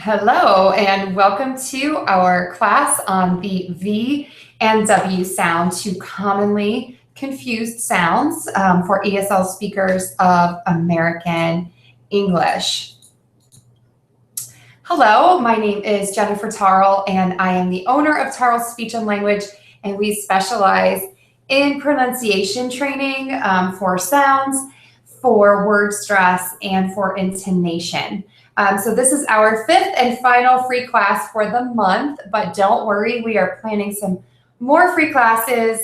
Hello, and welcome to our class on the V and W sound, two commonly confused sounds for ESL speakers of American English. Hello, my name is Jennifer Tarle, and I am the owner of Tarle Speech and Language, and we specialize in pronunciation training for sounds, for word stress, and for intonation. So this is our fifth and final free class for the month, but don't worry, we are planning some more free classes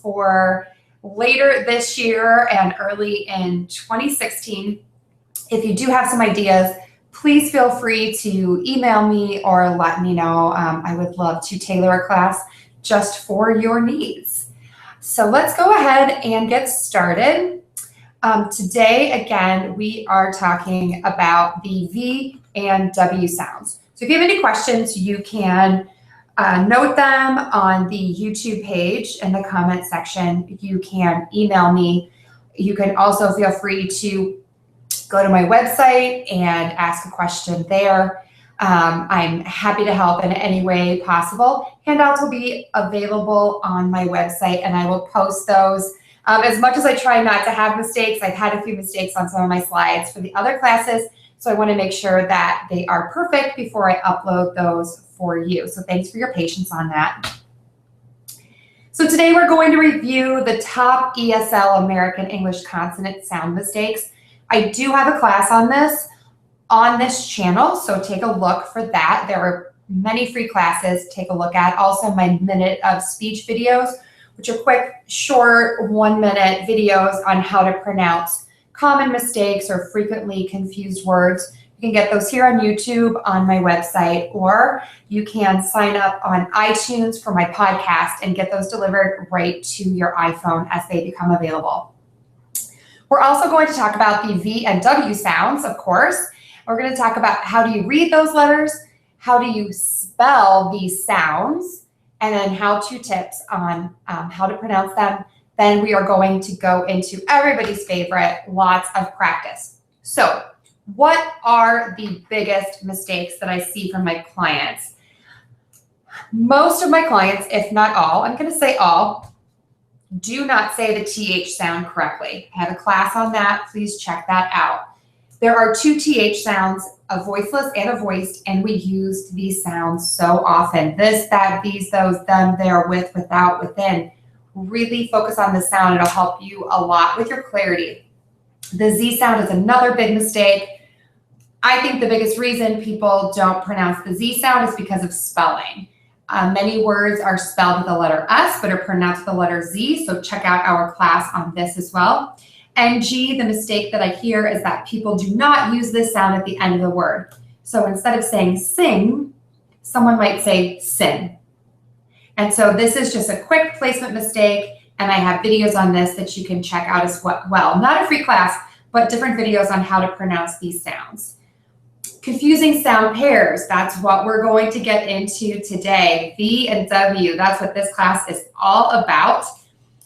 for later this year and early in 2016. If you do have some ideas, please feel free to email me or let me know. I would love to tailor a class just for your needs. So let's go ahead and get started. Today, again, we are talking about the V and W sounds. So if you have any questions, you can note them on the YouTube page in the comment section. You can email me. You can also feel free to go to my website and ask a question there. I'm happy to help in any way possible. Handouts will be available on my website, and I will post those. As much as I try not to have mistakes, I've had a few mistakes on some of my slides for the other classes, so I want to make sure that they are perfect before I upload those for you. So thanks for your patience on that. So today we're going to review the top ESL American English consonant sound mistakes. I do have a class on this channel, so take a look for that. There are many free classes to take a look at. Also my minute of speech videos, which are quick, short, 1-minute videos on how to pronounce common mistakes or frequently confused words. You can get those here on YouTube on my website, or you can sign up on iTunes for my podcast and get those delivered right to your iPhone as they become available. We're also going to talk about the V and W sounds, of course. We're going to talk about how do you read those letters, how do you spell these sounds, and then how-to tips on how to pronounce them. Then we are going to go into everybody's favorite, lots of practice. So what are the biggest mistakes that I see from my clients? Most of my clients, if not all, I'm going to say all, do not say the TH sound correctly. I have a class on that. Please check that out. There are two TH sounds, a voiceless and a voiced, and we use these sounds so often. This, that, these, those, them, there, with, without, within. Really focus on the sound. It'll help you a lot with your clarity. The Z sound is another big mistake. I think the biggest reason people don't pronounce the Z sound is because of spelling. Many words are spelled with the letter S, but are pronounced with the letter Z, so check out our class on this as well. And G, the mistake that I hear is that people do not use this sound at the end of the word. So instead of saying sing, someone might say sin. And so this is just a quick placement mistake, and I have videos on this that you can check out as well. Not a free class, but different videos on how to pronounce these sounds. Confusing sound pairs, that's what we're going to get into today. V and W, that's what this class is all about.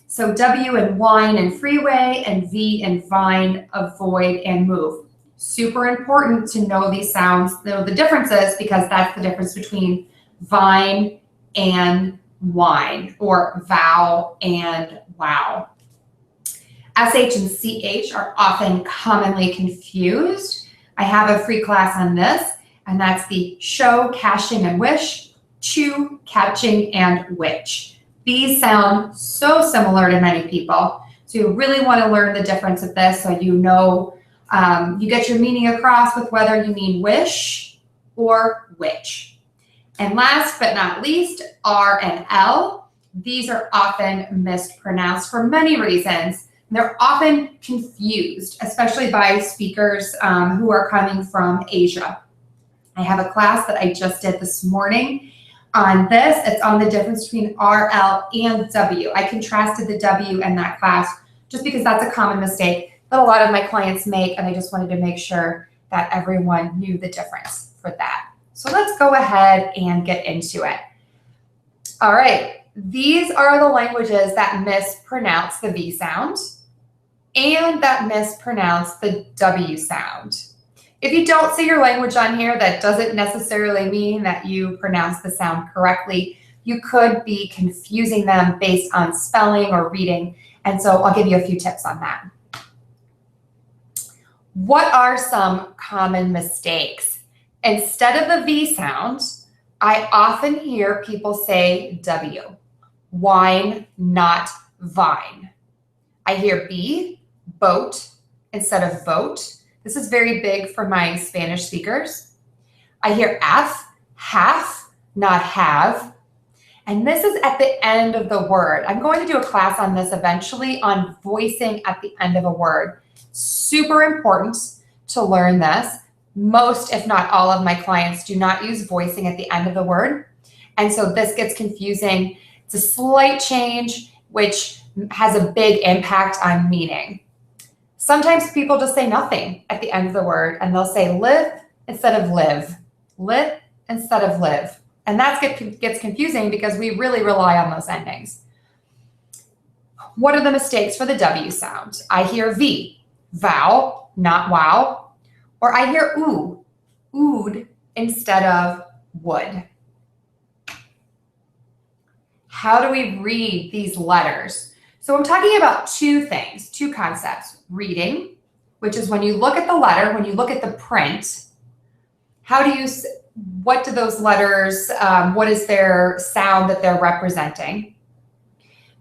So W and wine and freeway, and V and vine, avoid and move. Super important to know these sounds, know the differences, because that's the difference between vine and wine, or vow and wow. SH and CH are often commonly confused. I have a free class on this, and that's the show, caching, and wish, chew, catching, and which. These sound so similar to many people, so you really want to learn the difference of this so you know, you get your meaning across with whether you mean wish or which. And last but not least, R and L. These are often mispronounced for many reasons. They're often confused, especially by speakers who are coming from Asia. I have a class that I just did this morning on this. It's on the difference between R, L, and W. I contrasted the W in that class just because that's a common mistake that a lot of my clients make, and I just wanted to make sure that everyone knew the difference for that. So let's go ahead and get into it. All right, these are the languages that mispronounce the V sound and that mispronounce the W sound. If you don't say your language on here, that doesn't necessarily mean that you pronounce the sound correctly. You could be confusing them based on spelling or reading. And so I'll give you a few tips on that. What are some common mistakes? Instead of the V sound, I often hear people say W. Wine, not vine. I hear B, boat, instead of vote. This is very big for my Spanish speakers. I hear F, half, not have. And this is at the end of the word. I'm going to do a class on this eventually on voicing at the end of a word. Super important to learn this. Most, if not all of my clients do not use voicing at the end of the word. And so this gets confusing. It's a slight change, which has a big impact on meaning. Sometimes people just say nothing at the end of the word, and they'll say live instead of live, lit instead of live. And that gets confusing because we really rely on those endings. What are the mistakes for the W sound? I hear V, vow, not wow. Or I hear oo, ood instead of would. How do we read these letters? So I'm talking about two things, two concepts. Reading, which is when you look at the letter, when you look at the print, what do those letters, what is their sound that they're representing?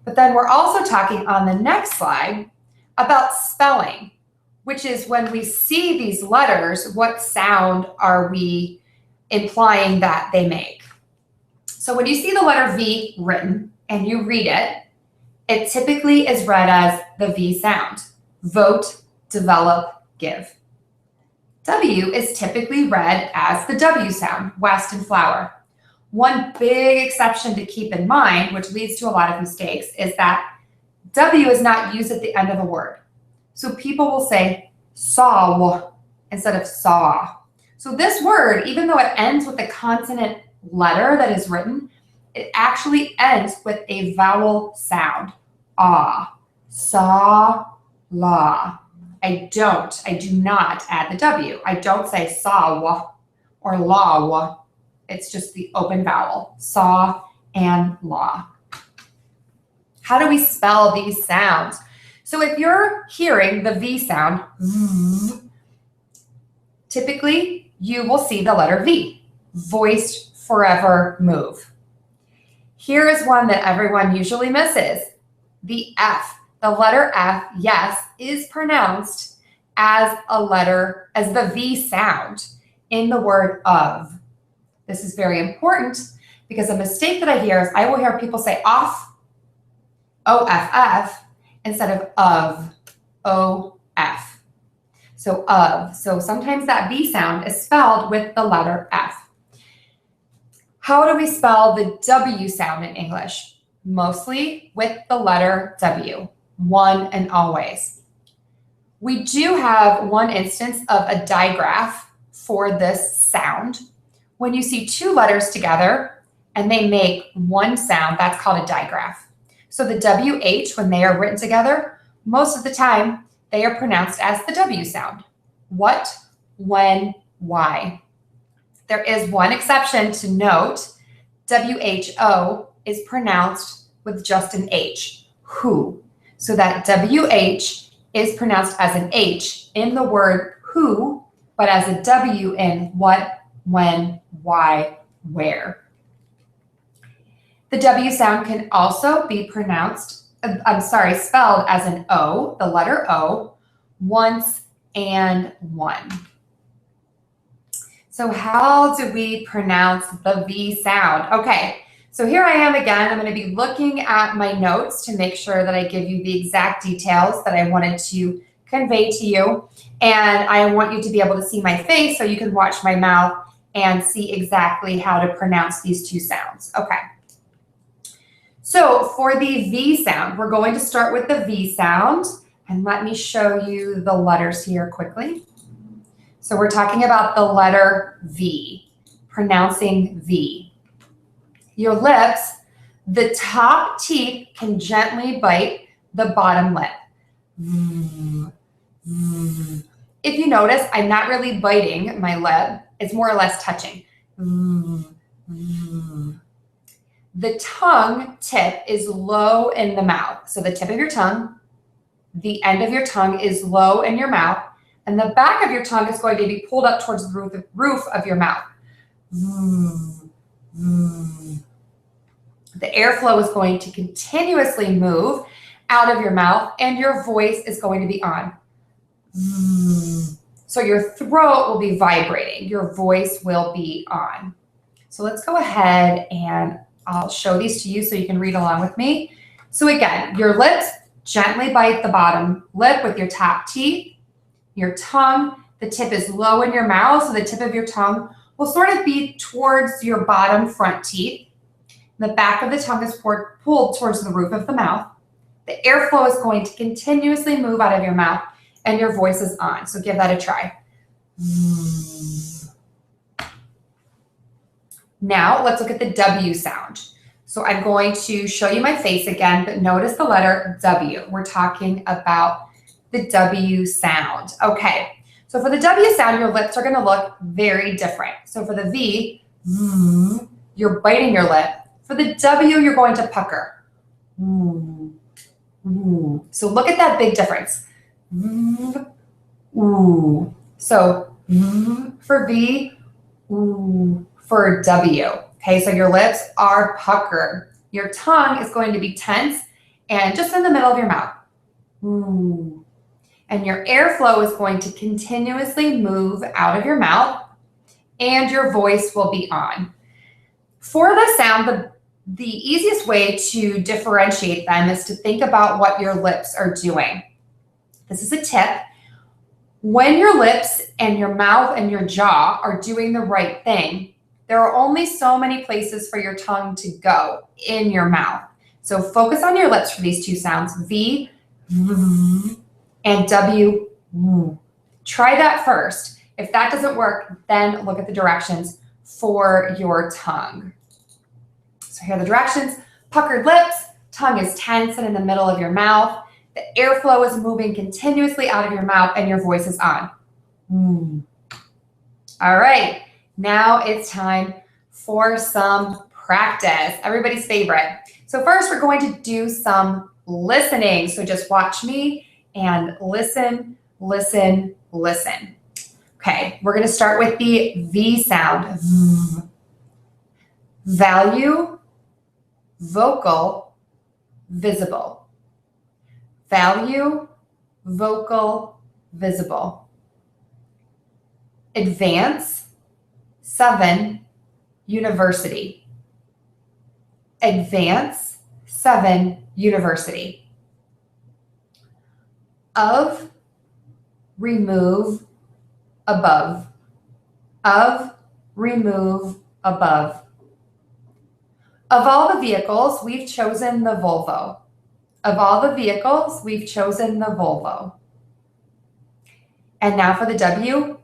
But then we're also talking on the next slide about spelling, which is when we see these letters, what sound are we implying that they make? So when you see the letter V written and you read it, it typically is read as the V sound. Vote, develop, give. W is typically read as the W sound, west and flower. One big exception to keep in mind, which leads to a lot of mistakes, is that W is not used at the end of a word. So people will say saw instead of saw. So this word, even though it ends with the consonant letter that is written, it actually ends with a vowel sound. Ah, saw, la. I do not add the W. I don't say saw or law. It's just the open vowel, saw and law. How do we spell these sounds? So if you're hearing the V sound, typically you will see the letter V, voiced forever move. Here is one that everyone usually misses, the F. The letter F, yes, is pronounced as the V sound in the word of. This is very important because a mistake that I hear is I will hear people say off, O-F-F, instead of O-F. So of. So sometimes that V sound is spelled with the letter F. How do we spell the W sound in English? Mostly with the letter W. One and always. We do have one instance of a digraph for this sound. When you see two letters together and they make one sound, that's called a digraph. So the WH, when they are written together, most of the time they are pronounced as the W sound. What, when, why. There is one exception to note. WHO is pronounced with just an H, who. So that WH is pronounced as an H in the word who, but as a W in what, when, why, where. The W sound can also be spelled as an O, the letter O, once and one. So how do we pronounce the V sound? Okay. So here I am again. I'm going to be looking at my notes to make sure that I give you the exact details that I wanted to convey to you. And I want you to be able to see my face so you can watch my mouth and see exactly how to pronounce these two sounds. Okay. So for the V sound, we're going to start with the V sound. And let me show you the letters here quickly. So we're talking about the letter V, pronouncing V. Your lips, the top teeth can gently bite the bottom lip. if you notice, I'm not really biting my lip. It's more or less touching. The tongue tip is low in the mouth. So the tip of your tongue, the end of your tongue is low in your mouth, and the back of your tongue is going to be pulled up towards the roof of your mouth. The airflow is going to continuously move out of your mouth, and your voice is going to be on. So your throat will be vibrating. Your voice will be on. So let's go ahead and I'll show these to you so you can read along with me. So again, your lips, gently bite the bottom lip with your top teeth. Your tongue, the tip is low in your mouth, so the tip of your tongue will sort of be towards your bottom front teeth. The back of the tongue is pulled towards the roof of the mouth. The airflow is going to continuously move out of your mouth, and your voice is on. So give that a try. Now let's look at the W sound. So I'm going to show you my face again, but notice the letter W. We're talking about the W sound. Okay, so for the W sound, your lips are going to look very different. So for the V, you're biting your lip. For the W, you're going to pucker. So look at that big difference. So for V, for W. Okay, so your lips are puckered. Your tongue is going to be tense and just in the middle of your mouth. And your airflow is going to continuously move out of your mouth, and your voice will be on. For the sound, the easiest way to differentiate them is to think about what your lips are doing. This is a tip. When your lips and your mouth and your jaw are doing the right thing, there are only so many places for your tongue to go in your mouth. So focus on your lips for these two sounds, V, and W. Try that first. If that doesn't work, then look at the directions for your tongue. So here are the directions. Puckered lips, tongue is tense and in the middle of your mouth. The airflow is moving continuously out of your mouth, and your voice is on. All right, now it's time for some practice, everybody's favorite. So first, we're going to do some listening. So just watch me and listen, listen, listen. Okay, we're going to start with the V sound. Value, vocal, visible. Value, vocal, visible. Advance, 7, university. Advance, 7, university. Of, remove, above. Of, remove, above. Of all the vehicles, we've chosen the Volvo. Of all the vehicles, we've chosen the Volvo. And now for the W.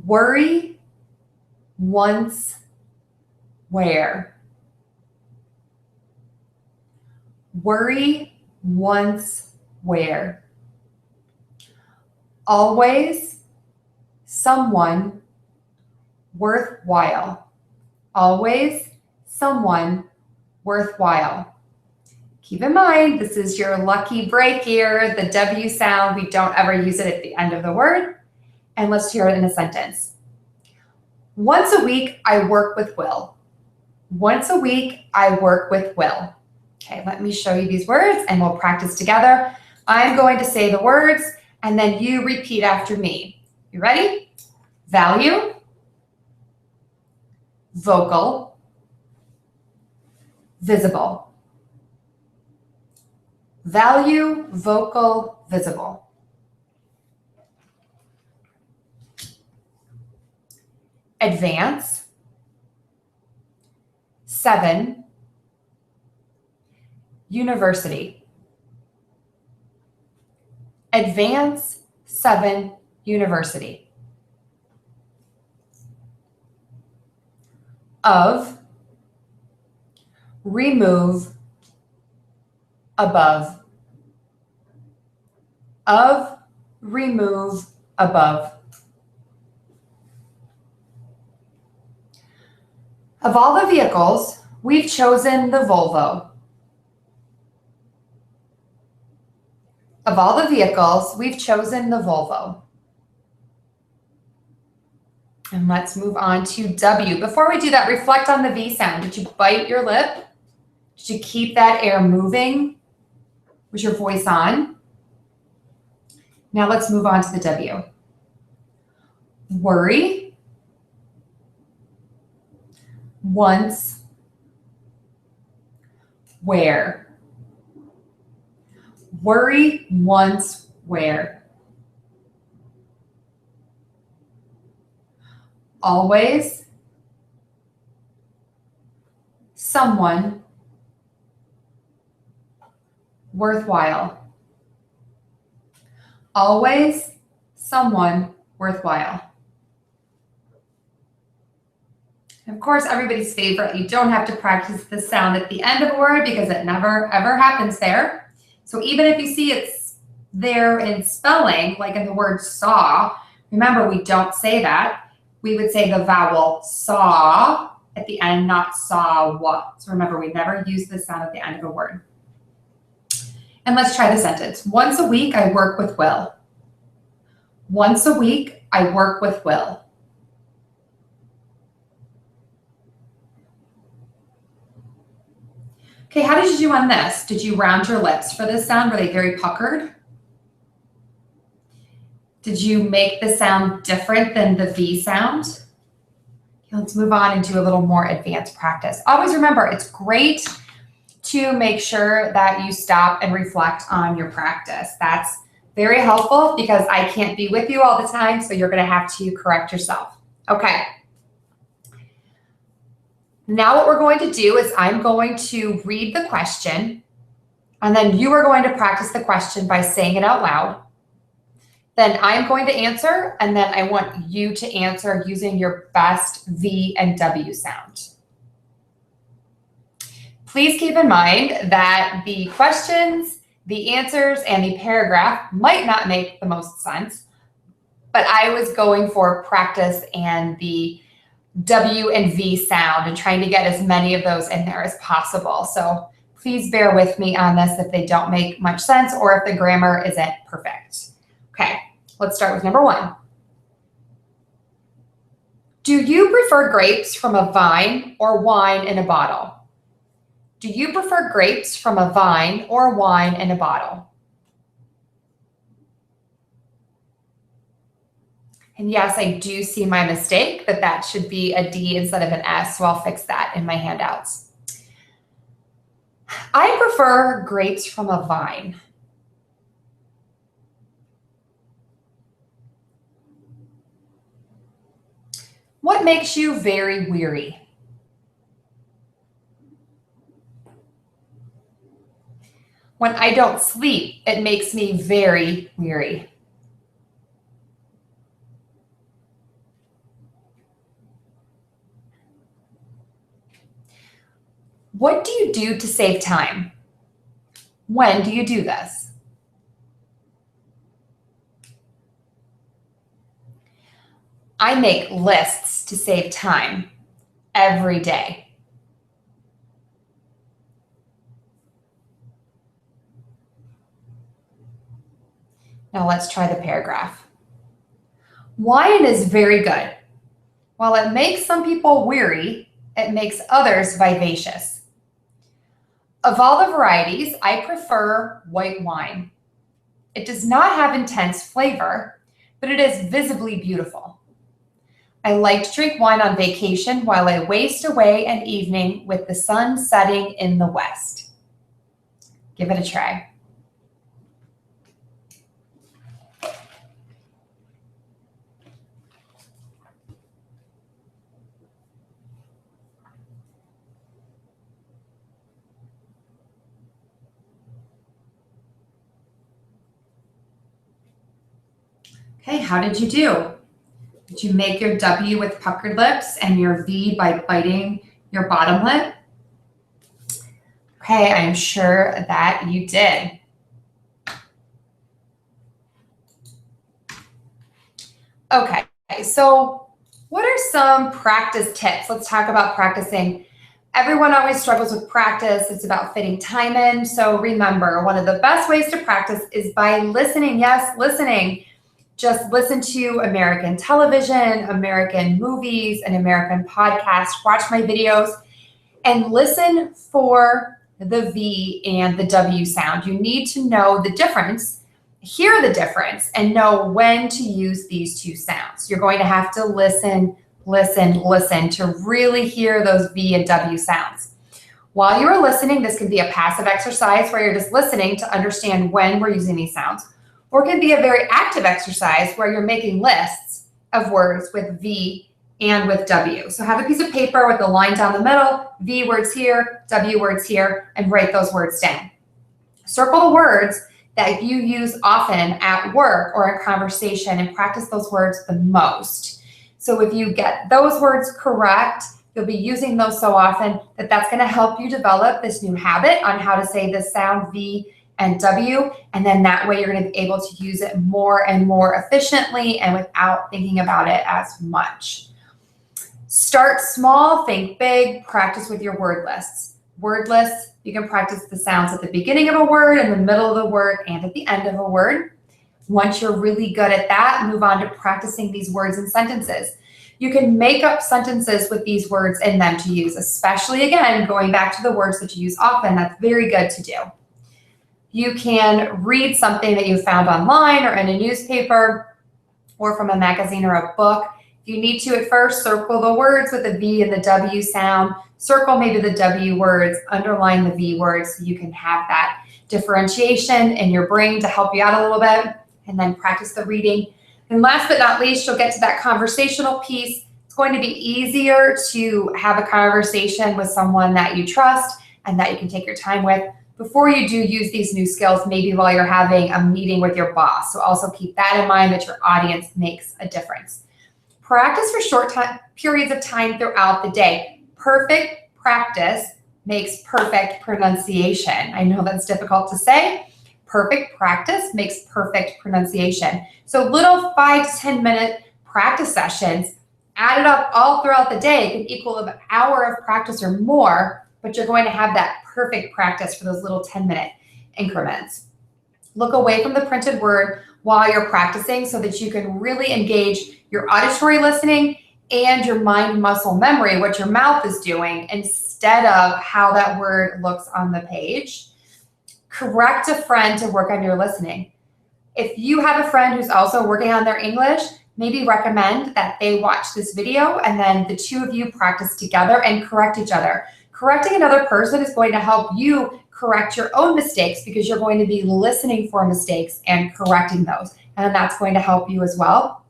Worry, once, where. Worry, once, where. Always, someone, worthwhile. Always, someone, worthwhile. Keep in mind, this is your lucky break here, the W sound. We don't ever use it at the end of the word. And let's hear it in a sentence. Once a week, I work with Will. Once a week, I work with Will. Okay, let me show you these words and we'll practice together. I'm going to say the words and then you repeat after me. You ready? Value, vocal, visible. Value, vocal, visible. Advance, 7, university. Advance, 7, university. Of, remove, above. Of, remove above. Of all the vehicles, we've chosen the Volvo. Of all the vehicles, we've chosen the Volvo. And let's move on to W. Before we do that, reflect on the V sound. Did you bite your lip? Did you keep that air moving? Was your voice on? Now let's move on to the W. Worry. Once. Where. Worry, once, where. Always. Someone. Worthwhile. Always, someone, worthwhile. Of course, everybody's favorite, you don't have to practice the sound at the end of a word because it never, ever happens there. So even if you see it's there in spelling, like in the word saw, remember we don't say that. We would say the vowel saw at the end, not saw what. So remember, we never use the sound at the end of a word. And let's try the sentence. Once a week, I work with Will. Once a week, I work with Will. Okay, how did you do on this? Did you round your lips for this sound? Were they very puckered? Did you make the sound different than the V sound? Okay, let's move on and do a little more advanced practice. Always remember, it's great to make sure that you stop and reflect on your practice. That's very helpful because I can't be with you all the time, so you're going to have to correct yourself. Okay. Now what we're going to do is I'm going to read the question, and then you are going to practice the question by saying it out loud. Then I'm going to answer, and then I want you to answer using your best V and W sound. Please keep in mind that the questions, the answers, and the paragraph might not make the most sense, but I was going for practice and the W and V sound and trying to get as many of those in there as possible. So please bear with me on this if they don't make much sense or if the grammar isn't perfect. Okay, let's start with number 1. Do you prefer grapes from a vine or wine in a bottle? Do you prefer grapes from a vine or wine in a bottle? And yes, I do see my mistake, that that should be a D instead of an S, so I'll fix that in my handouts. I prefer grapes from a vine. What makes you very weary? When I don't sleep, it makes me very weary. What do you do to save time? When do you do this? I make lists to save time every day. Now let's try the paragraph. Wine is very good. While it makes some people weary, it makes others vivacious. Of all the varieties, I prefer white wine. It does not have intense flavor, but it is visibly beautiful. I like to drink wine on vacation while I waste away an evening with the sun setting in the west. Give it a try. Okay, how did you do? Did you make your W with puckered lips and your V by biting your bottom lip? Okay, I'm sure that you did. Okay, so what are some practice tips? Let's talk about practicing. Everyone always struggles with practice. It's about fitting time in. So remember, one of the best ways to practice is by listening. Yes, listening. Just listen to American television, American movies, and American podcasts. Watch my videos and listen for the V and the W sound. You need to know the difference, hear the difference, and know when to use these two sounds. You're going to have to listen to really hear those V and W sounds. While you're listening, this can be a passive exercise where you're just listening to understand when we're using these sounds, or it can be a very active exercise where you're making lists of words with V and with W. So have a piece of paper with a line down the middle, V words here, W words here, and write those words down. Circle the words that you use often at work or in conversation and practice those words the most. So if you get those words correct, you'll be using those so often that that's going to help you develop this new habit on how to say the sound V and W, and then that way you're going to be able to use it more and more efficiently and without thinking about it as much. Start small, think big, practice with your word lists. Word lists, you can practice the sounds at the beginning of a word, in the middle of the word, and at the end of a word. Once you're really good at that, move on to practicing these words and sentences. You can make up sentences with these words in them to use, especially, again, going back to the words that you use often. That's very good to do. You can read something that you found online or in a newspaper or from a magazine or a book. If you need to, at first, circle the words with the V and the W sound. Circle maybe the W words, underline the V words so you can have that differentiation in your brain to help you out a little bit, and then practice the reading. And last but not least, you'll get to that conversational piece. It's going to be easier to have a conversation with someone that you trust and that you can take your time with before you do use these new skills, maybe while you're having a meeting with your boss. So also keep that in mind, that your audience makes a difference. Practice for short periods of time throughout the day. Perfect practice makes perfect pronunciation. I know that's difficult to say. Perfect practice makes perfect pronunciation. So little 5 to 10 minute practice sessions added up all throughout the day can equal an hour of practice or more, but you're going to have that perfect practice for those little 10-minute increments. Look away from the printed word while you're practicing so that you can really engage your auditory listening and your mind muscle memory, what your mouth is doing, instead of how that word looks on the page. Correct a friend to work on your listening. If you have a friend who's also working on their English, maybe recommend that they watch this video and then the two of you practice together and correct each other. Correcting another person is going to help you correct your own mistakes because you're going to be listening for mistakes and correcting those. And that's going to help you as well.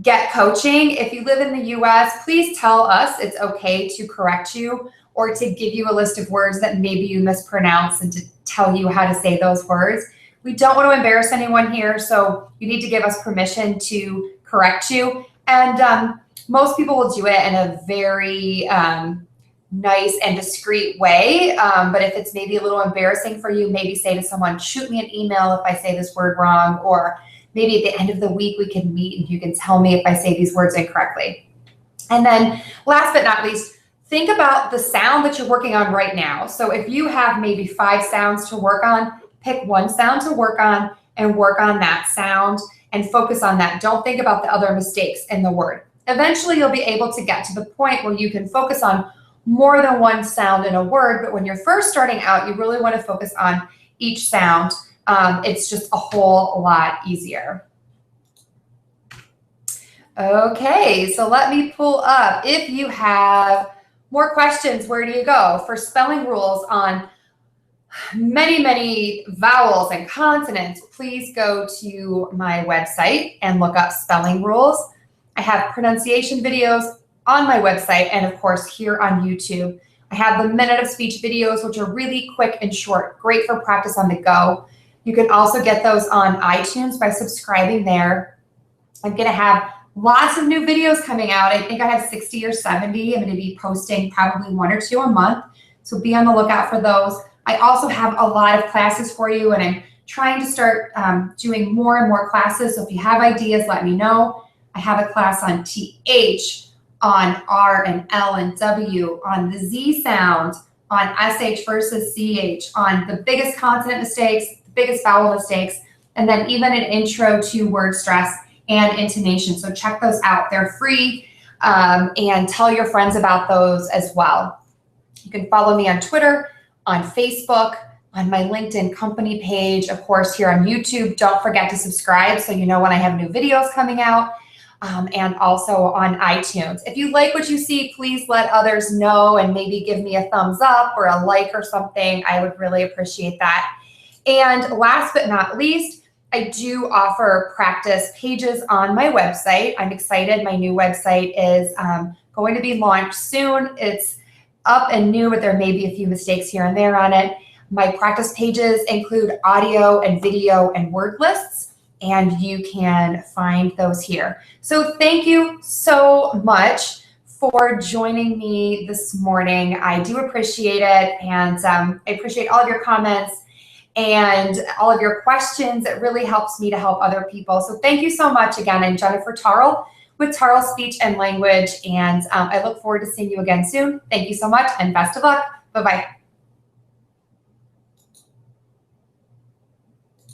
Get coaching. If you live in the US, please tell us it's okay to correct you or to give you a list of words that maybe you mispronounce and to tell you how to say those words. We don't want to embarrass anyone here, so you need to give us permission to correct you. And most people will do it in a very nice and discreet way. But if it's maybe a little embarrassing for you, maybe say to someone, shoot me an email if I say this word wrong, or maybe at the end of the week we can meet and you can tell me if I say these words incorrectly. And then last but not least, think about the sound that you're working on right now. So if you have maybe 5 sounds to work on, pick one sound to work on and work on that sound and focus on that. Don't think about the other mistakes in the word. Eventually, you'll be able to get to the point where you can focus on more than one sound in a word. But when you're first starting out, you really want to focus on each sound. It's just a whole lot easier. Okay, so let me pull up. If you have more questions, where do you go? For spelling rules on many vowels and consonants, please go to my website and look up spelling rules. I have pronunciation videos on my website and, of course, here on YouTube. I have the minute of speech videos, which are really quick and short, great for practice on the go. You can also get those on iTunes by subscribing there. I'm going to have lots of new videos coming out. I think I have 60 or 70. I'm going to be posting probably 1 or 2 a month, so be on the lookout for those. I also have a lot of classes for you, and I'm trying to start doing more and more classes. So if you have ideas, let me know. I I have a class on TH, on R and L and W, on the Z sound, on SH versus CH, on the biggest consonant mistakes, the biggest vowel mistakes, and then even an intro to word stress and intonation. So check those out. They're free, and tell your friends about those as well. You can follow me on Twitter, on Facebook, on my LinkedIn company page, of course, here on YouTube. Don't forget to subscribe so you know when I have new videos coming out. And also on iTunes. If you like what you see, please let others know and maybe give me a thumbs up or a like or something. I would really appreciate that. And last but not least, I do offer practice pages on my website. I'm excited. My new website is going to be launched soon. It's up and new, but there may be a few mistakes here and there on it. My practice pages include audio and video and word lists, and you can find those here. So thank you so much for joining me this morning. I do appreciate it, and I appreciate all of your comments and all of your questions. It really helps me to help other people. So thank you so much. Again, I'm Jennifer Tarle with Tarle Speech and Language, and I look forward to seeing you again soon. Thank you so much, and best of luck. Bye-bye.